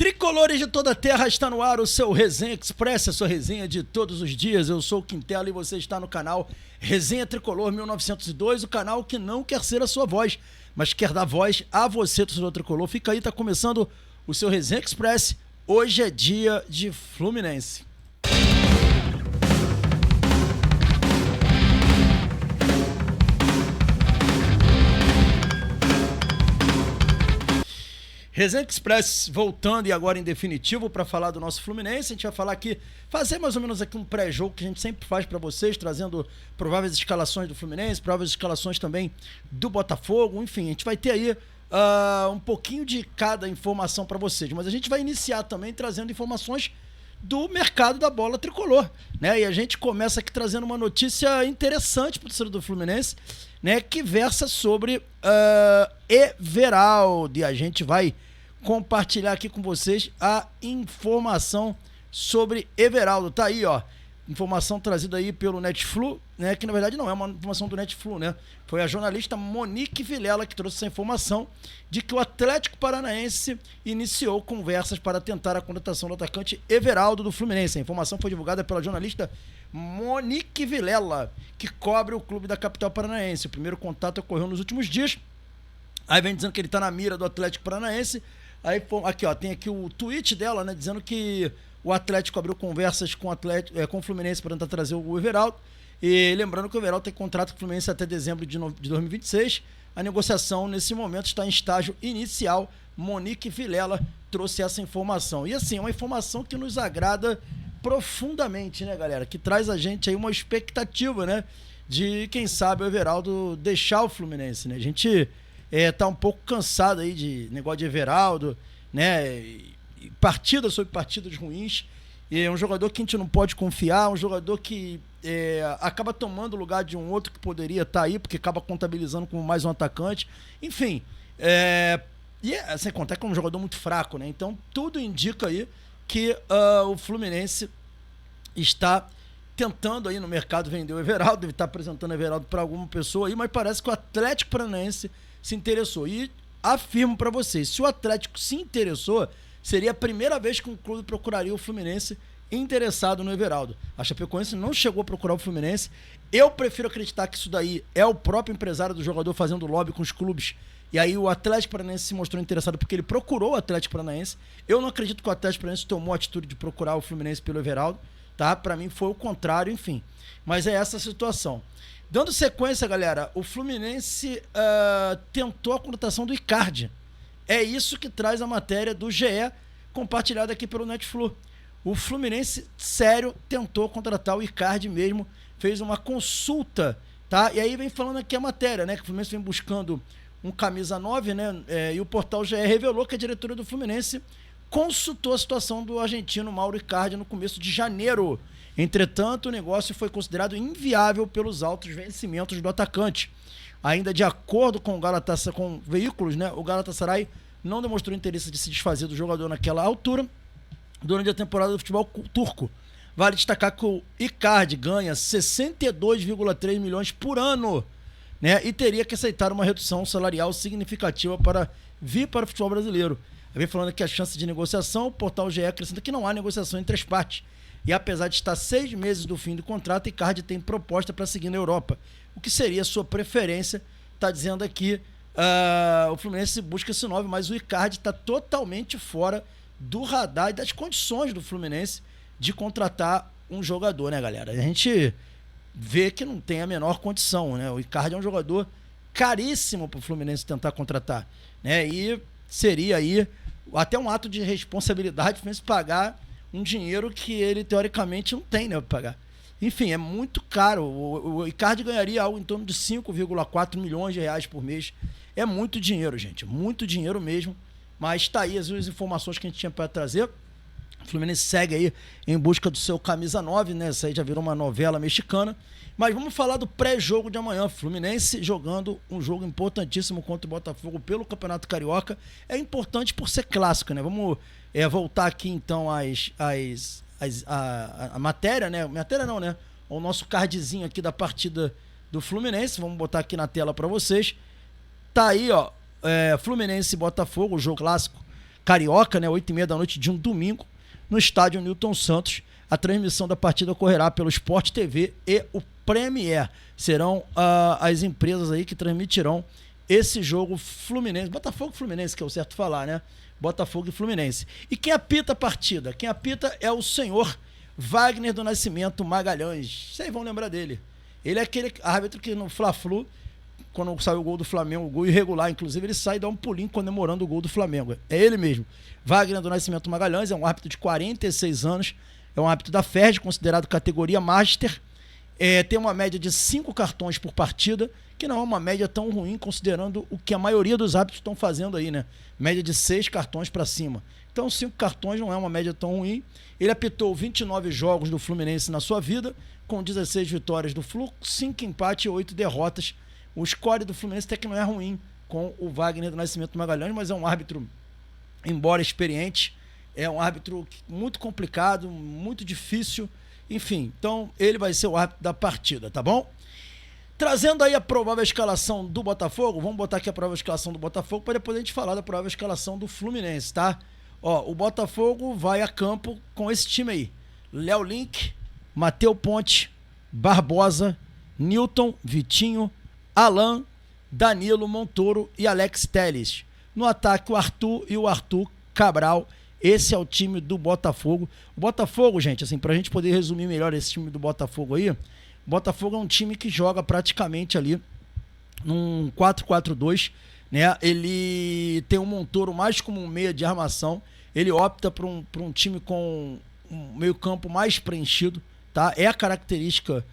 Tricolores de toda a terra, está no ar o seu Resenha Express, a sua resenha de todos os dias. Eu sou o Quintela e você está no canal Resenha Tricolor 1902, o canal que não quer ser a sua voz, mas quer dar voz a você, torcedor tricolor. Fica aí, tá começando o seu Resenha Express. Hoje é dia de Fluminense. Resenha Express voltando e agora em definitivo para falar do nosso Fluminense. A gente vai falar aqui, fazer mais ou menos aqui um pré-jogo que a gente sempre faz para vocês, trazendo prováveis escalações do Fluminense, prováveis escalações também do Botafogo, enfim, a gente vai ter aí um pouquinho de cada informação para vocês, mas a gente vai iniciar também trazendo informações do mercado da bola tricolor, né? E a gente começa aqui trazendo uma notícia interessante para o torcedor do Fluminense, né? Que versa sobre Everaldo, e a gente vai compartilhar aqui com vocês a informação sobre Everaldo. Tá aí, ó, informação trazida aí pelo Netflu, né, que na verdade não é uma informação do Netflu, né, foi a jornalista Monique Vilela que trouxe essa informação de que o Atlético Paranaense iniciou conversas para tentar a contratação do atacante Everaldo do Fluminense. A informação foi divulgada pela jornalista Monique Vilela, que cobre o clube da capital paranaense. O primeiro contato ocorreu nos últimos dias, aí vem dizendo que ele tá na mira do Atlético Paranaense. Aí, aqui, ó, tem aqui o tweet dela, né, dizendo que o Atlético abriu conversas com o Fluminense para tentar trazer o Everaldo. E lembrando que o Everaldo tem contrato com o Fluminense até dezembro de 2026. A negociação, nesse momento, está em estágio inicial. Monique Vilela trouxe essa informação. E assim, é uma informação que nos agrada profundamente, né, galera? Que traz a gente aí uma expectativa, né, de, quem sabe, o Everaldo deixar o Fluminense, né? A gente tá um pouco cansado aí de negócio de Everaldo, né? Partidas sobre partidas ruins. E é um jogador que a gente não pode confiar, um jogador que acaba tomando o lugar de um outro que poderia estar aí, porque acaba contabilizando como mais um atacante. Enfim, sem contar que é um jogador muito fraco, né? Então tudo indica aí que o Fluminense está tentando aí no mercado vender o Everaldo, deve estar apresentando o Everaldo para alguma pessoa aí, mas parece que o Atlético Paranaense se interessou. E afirmo para vocês, se o Atlético se interessou, seria a primeira vez que um clube procuraria o Fluminense interessado no Everaldo. A Chapecoense não chegou a procurar o Fluminense. Eu prefiro acreditar que isso daí é o próprio empresário do jogador fazendo lobby com os clubes. E aí o Atlético Paranaense se mostrou interessado porque ele procurou o Atlético Paranaense. Eu não acredito que o Atlético Paranaense tomou a atitude de procurar o Fluminense pelo Everaldo, tá? Para mim foi o contrário, enfim. Mas é essa a situação. Dando sequência, galera, o Fluminense tentou a contratação do Icardi. É isso que traz a matéria do GE, compartilhada aqui pelo Netflu. O Fluminense, sério, tentou contratar o Icardi mesmo, fez uma consulta, tá? E aí vem falando aqui a matéria, né? Que o Fluminense vem buscando um camisa 9, né? E o portal GE revelou que a diretoria do Fluminense consultou a situação do argentino Mauro Icardi no começo de janeiro. Entretanto, o negócio foi considerado inviável pelos altos vencimentos do atacante. Ainda de acordo com com veículos, né, o Galatasaray não demonstrou interesse de se desfazer do jogador naquela altura durante a temporada do futebol turco. Vale destacar que o Icardi ganha 62,3 milhões por ano, né, e teria que aceitar uma redução salarial significativa para vir para o futebol brasileiro. Eu venho falando que a chance de negociação, o portal GE acrescenta que não há negociação entre as partes. E apesar de estar 6 meses do fim do contrato, Icardi tem proposta para seguir na Europa. O que seria a sua preferência? Está dizendo aqui, o Fluminense busca esse 9, mas o Icardi está totalmente fora do radar e das condições do Fluminense de contratar um jogador, né, galera? A gente vê que não tem a menor condição, né? O Icardi é um jogador caríssimo para o Fluminense tentar contratar, né? E seria aí até um ato de responsabilidade o Fluminense pagar um dinheiro que ele teoricamente não tem, né, para pagar. Enfim, é muito caro. O Icardi ganharia algo em torno de 5,4 milhões de reais por mês. É muito dinheiro, gente. Muito dinheiro mesmo. Mas tá aí as informações que a gente tinha para trazer. O Fluminense segue aí em busca do seu camisa 9, né? Isso aí já virou uma novela mexicana. Mas vamos falar do pré-jogo de amanhã. Fluminense jogando um jogo importantíssimo contra o Botafogo pelo Campeonato Carioca. É importante por ser clássico, né? Vamos voltar aqui então a matéria, né? Matéria não, né? O nosso cardzinho aqui da partida do Fluminense. Vamos botar aqui na tela para vocês. Tá aí, ó. Fluminense e Botafogo, o jogo clássico Carioca, né, 8h30 da noite de um domingo, no estádio Newton Santos. A transmissão da partida ocorrerá pelo Sport TV e o Premier. Serão as empresas aí que transmitirão esse jogo Fluminense. Botafogo e Fluminense, que é o certo falar, né? Botafogo e Fluminense. E quem apita a partida? Quem apita é o senhor Wagner do Nascimento Magalhães. Vocês vão lembrar dele. Ele é aquele árbitro que no Fla-Flu, quando saiu o gol do Flamengo, o gol irregular, inclusive, ele sai e dá um pulinho comemorando o gol do Flamengo. É ele mesmo. Wagner do Nascimento Magalhães é um árbitro de 46 anos, é um árbitro da FERJ, considerado categoria Master, tem uma média de 5 cartões por partida, que não é uma média tão ruim, considerando o que a maioria dos árbitros estão fazendo aí, né? Média de 6 cartões para cima. Então 5 cartões não é uma média tão ruim. Ele apitou 29 jogos do Fluminense na sua vida, com 16 vitórias do Flu, 5 empates e 8 derrotas. O score do Fluminense até que não é ruim com o Wagner do Nascimento Magalhães, mas é um árbitro, embora experiente, é um árbitro muito complicado, muito difícil, enfim. Então ele vai ser o árbitro da partida, tá bom? Trazendo aí a provável escalação do Botafogo, vamos botar aqui a provável escalação do Botafogo para depois a gente falar da provável escalação do Fluminense, tá? Ó, o Botafogo vai a campo com esse time aí: Léo Link, Matheus Ponte, Barbosa, Newton, Vitinho, Alan, Danilo, Montoro e Alex Telles. No ataque, o Arthur e o Arthur Cabral. Esse é o time do Botafogo. O Botafogo, gente, assim, pra gente poder resumir melhor esse time do Botafogo aí, o Botafogo é um time que joga praticamente ali num 4-4-2, né? Ele tem o Montoro mais como um meia de armação. Ele opta por um time com um meio campo mais preenchido, tá? É a característica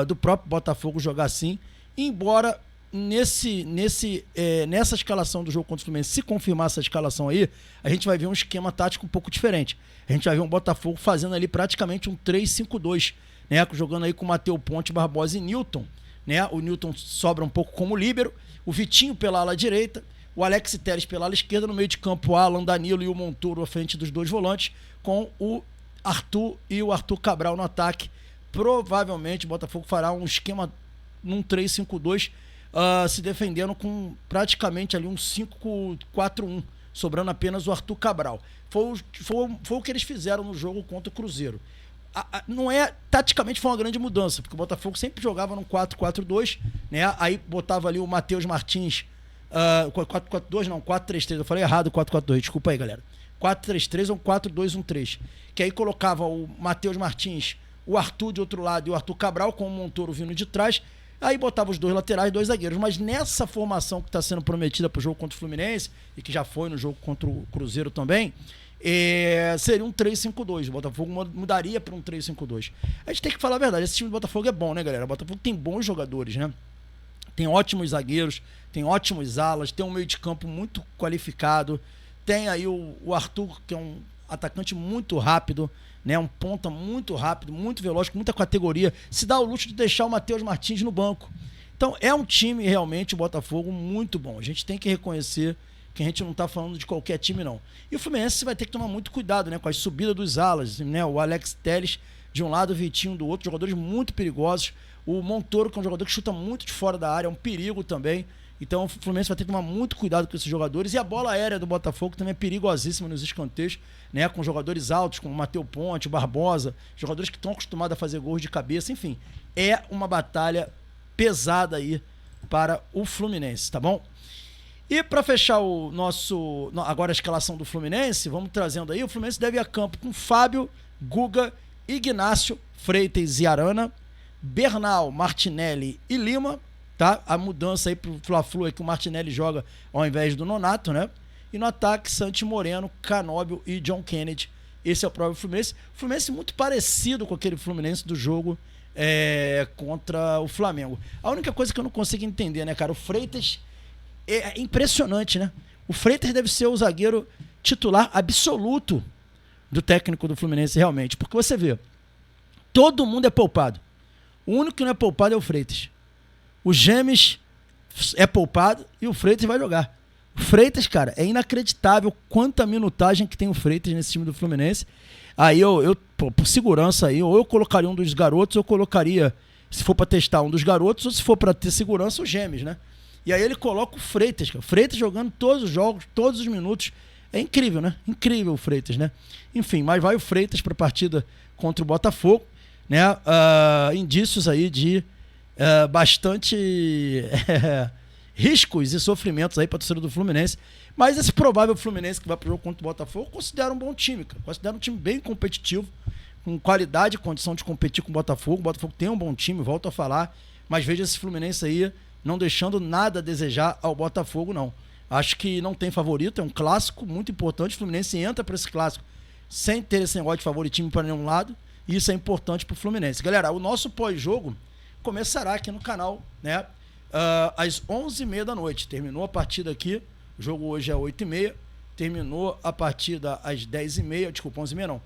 do próprio Botafogo jogar assim. Embora nessa escalação do jogo contra o Fluminense, se confirmar essa escalação aí, a gente vai ver um esquema tático um pouco diferente. A gente vai ver um Botafogo fazendo ali praticamente um 3-5-2, né? Jogando aí com o Matheus Ponte, Barbosa e Newton, né? O Newton sobra um pouco como líbero, o Vitinho pela ala direita, o Alex Telles pela ala esquerda, no meio de campo o Alan, Danilo e o Montoro à frente dos dois volantes, com o Arthur e o Arthur Cabral no ataque. Provavelmente o Botafogo fará um esquema num 3-5-2, se defendendo com praticamente ali um 5-4-1, sobrando apenas o Arthur Cabral. Foi o que eles fizeram no jogo contra o Cruzeiro. Não é, taticamente foi uma grande mudança, porque o Botafogo sempre jogava num 4-4-2, né? Aí botava ali o Matheus Martins, 4-4-2 não, 4-3-3, eu falei errado, 4-4-2, desculpa aí, galera. 4-3-3 ou 4-2-1-3, que aí colocava o Matheus Martins, o Arthur de outro lado e o Arthur Cabral com o Montoro vindo de trás. Aí botava os dois laterais e 2 zagueiros. Mas nessa formação que está sendo prometida para o jogo contra o Fluminense, e que já foi no jogo contra o Cruzeiro também, seria um 3-5-2. O Botafogo mudaria para um 3-5-2. A gente tem que falar a verdade, esse time do Botafogo é bom, né, galera? O Botafogo tem bons jogadores, né? Tem ótimos zagueiros, tem ótimos alas, tem um meio de campo muito qualificado, tem aí o Arthur, que é um atacante muito rápido, né? Um ponta muito rápido, muito veloz, com muita categoria. Se dá o luxo de deixar o Matheus Martins no banco. Então é um time realmente, o Botafogo, muito bom. A gente tem que reconhecer que a gente não está falando de qualquer time, não. E o Fluminense vai ter que tomar muito cuidado, né, com a subida dos alas, né? O Alex Telles de um lado, o Vitinho do outro, jogadores muito perigosos. O Montoro, que é um jogador que chuta muito de fora da área, é um perigo também. Então o Fluminense vai ter que tomar muito cuidado com esses jogadores. E a bola aérea do Botafogo também é perigosíssima nos escanteios, né? Com jogadores altos, como o Matheus Ponte, o Barbosa, jogadores que estão acostumados a fazer gols de cabeça. Enfim, é uma batalha pesada aí para o Fluminense, tá bom? E para fechar agora a escalação do Fluminense, vamos trazendo aí, o Fluminense deve ir a campo com Fábio, Guga, Ignácio, Freitas e Arana, Bernal, Martinelli e Lima, tá? A mudança aí pro Fla-Flu é que o Martinelli joga ao invés do Nonato, né? E no ataque, Santi Moreno, Canóbio e John Kennedy. Esse é o próprio Fluminense. O Fluminense muito parecido com aquele Fluminense do jogo contra o Flamengo. A única coisa que eu não consigo entender, né, cara? O Freitas é impressionante, né? O Freitas deve ser o zagueiro titular absoluto do técnico do Fluminense, realmente. Porque você vê, todo mundo é poupado. O único que não é poupado é o Freitas. O Gemes é poupado e o Freitas vai jogar. O Freitas, cara, é inacreditável quanta minutagem que tem o Freitas nesse time do Fluminense. Aí por segurança aí, ou eu colocaria um dos garotos, ou eu colocaria, se for para testar, um dos garotos, ou se for para ter segurança, o Gemes, né? E aí ele coloca o Freitas, cara. O Freitas jogando todos os jogos, todos os minutos. É incrível, né? Incrível o Freitas, né? Enfim, mas vai o Freitas para a partida contra o Botafogo, né? Indícios aí de bastante riscos e sofrimentos aí para a torcida do Fluminense. Mas esse provável Fluminense que vai para o jogo contra o Botafogo considera um bom time, cara. Considera um time bem competitivo, com qualidade e condição de competir com o Botafogo. O Botafogo tem um bom time, volto a falar, mas veja esse Fluminense aí não deixando nada a desejar ao Botafogo, não. Acho que não tem favorito, é um clássico muito importante. O Fluminense entra para esse clássico sem ter esse negócio de favoritismo para nenhum lado, e isso é importante para o Fluminense. Galera, o nosso pós-jogo começará aqui no canal, né? Às 11h30 da noite. Terminou a partida aqui, o jogo hoje é 8h30, terminou a partida às 10h30, desculpa, 11h30 não.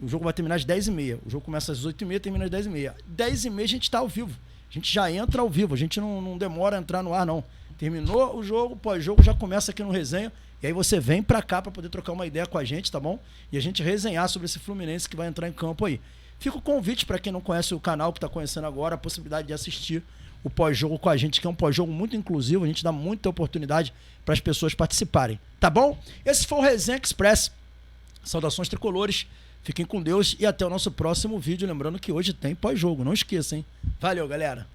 O jogo vai terminar às 10h30. O jogo começa às 8h30 e termina às 10h30. 10h30 a gente está ao vivo. A gente já entra ao vivo. A gente não demora a entrar no ar, não. Terminou o jogo, pós-jogo já começa aqui no resenha. E aí você vem pra cá pra poder trocar uma ideia com a gente, tá bom? E a gente resenhar sobre esse Fluminense que vai entrar em campo aí. Fica o convite pra quem não conhece o canal, que tá conhecendo agora, a possibilidade de assistir o pós-jogo com a gente, que é um pós-jogo muito inclusivo. A gente dá muita oportunidade para as pessoas participarem, tá bom? Esse foi o Resenha Express. Saudações tricolores. Fiquem com Deus e até o nosso próximo vídeo. Lembrando que hoje tem pós-jogo, não esqueça, hein? Valeu, galera!